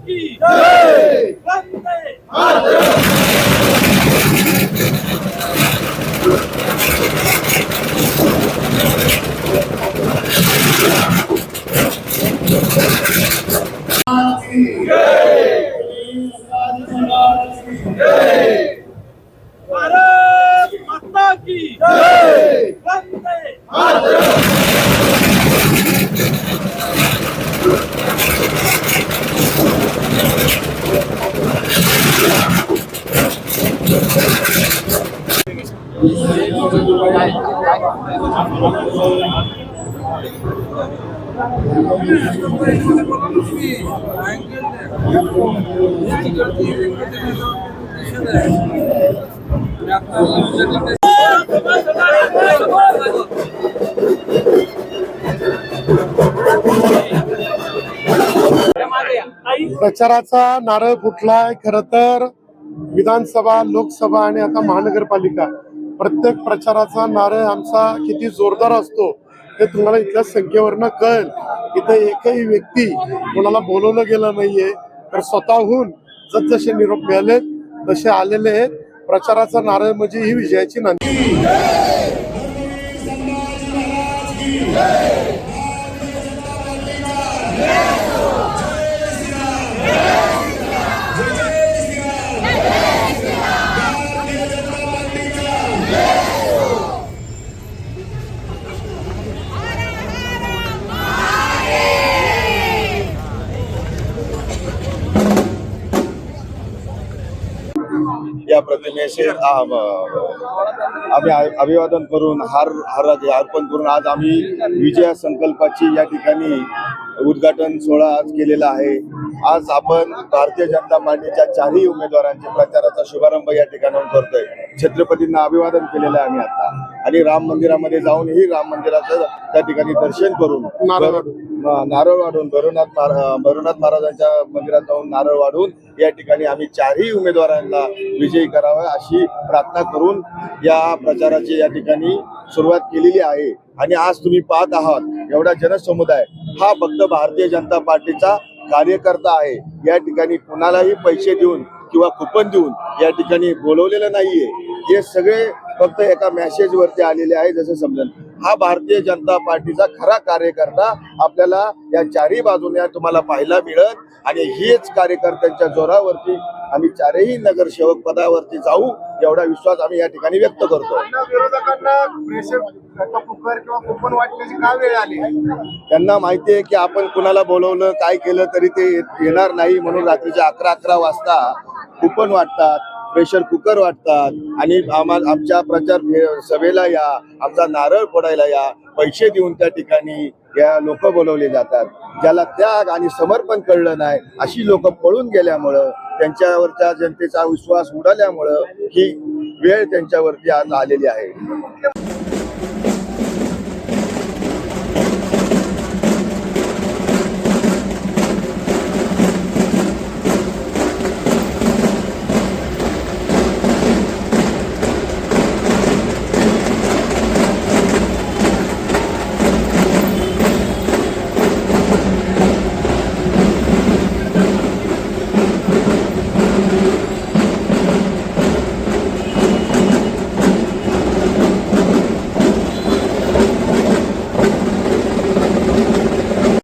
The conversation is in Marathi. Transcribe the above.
की जय, वंदे भारत माता की जय, वंदे प्रचाराचा नारळ फुटलाय. खरं तर विधानसभा, लोकसभा आणि आता महानगरपालिका प्रत्येक प्रचाराचा नारळ आमचा किती जोरदार असतो हे तुम्हाला इथल्या संख्येवरनं कळेल. इथे एकही व्यक्ती कोणाला बोलवलं गेलं नाहीये, तर स्वतःहून जसजसे निरोप मिळाले तसे आलेले आहेत. प्रचाराचा नारळ म्हणजे ही विजयाची नांदी. या प्रतिमेचे आम्ही अभिवादन करून हाराचे अर्पण करून आज आम्ही विजय संकल्पाची या ठिकाणी उद्घाटन सोहळा आज केलेला आहे. आज आपण भारतीय जनता पार्टीच्या चारही उमेदवारांच्या प्रचाराचा शुभारंभ या ठिकाणाहून करतोय. छत्रपतींना अभिवादन केलेलं आहे आम्ही आता, आणि राम मंदिरामध्ये जाऊन ही राम मंदिराचं त्या ठिकाणी दर्शन करून नारळ वाढून भैरवनाथ महाराजांच्या मंदिरात जाऊन नारळ वाढून या ठिकाणी आम्ही चारही उमेदवारांना विजयी करावं अशी प्रार्थना करून या प्रचाराची या ठिकाणी सुरुवात केलेली आहे. आणि आज तुम्ही पाहत आहात एवढा जनसमुदाय हा फक्त भारतीय जनता पार्टीचा कार्यकर्ता आहे. या ठिकाणी कुणालाही पैसे देऊन किंवा कुपन देऊन या ठिकाणी बोलवलेलं नाहीये. हे सगळे फक्त एका मेसेज वरती आलेले आहे. जसं समजेल हा भारतीय जनता पार्टीचा खरा कार्यकर्ता आपल्याला या चारही बाजूने तुम्हाला पाहायला मिळत, आणि हेच कार्यकर्त्यांच्या जोरावरती आम्ही चारही नगरसेवक पदावरती जाऊ एवढा विश्वास आम्ही या ठिकाणी व्यक्त करतो. विरोधकांना प्रेशर कुकर किंवा कुपन वाटण्याची का वेळ आली? त्यांना माहिती आहे की आपण कुणाला बोलवलं काय केलं तरी ते येणार नाही, म्हणून रात्रीच्या 11 वाजता कुपन वाटतात, प्रेशर कुकर वाटतात, आणि आमच्या प्रचार सभेला या, आमचा नारळ फोडायला या, पैसे देऊन त्या ठिकाणी या लोक बोलवले जातात. ज्याला त्याग आणि समर्पण कळलं नाही अशी लोक पळून गेल्यामुळं, त्यांच्यावरच्या जनतेचा विश्वास उडाल्यामुळं ही वेळ त्यांच्यावरती आज आलेली आहे.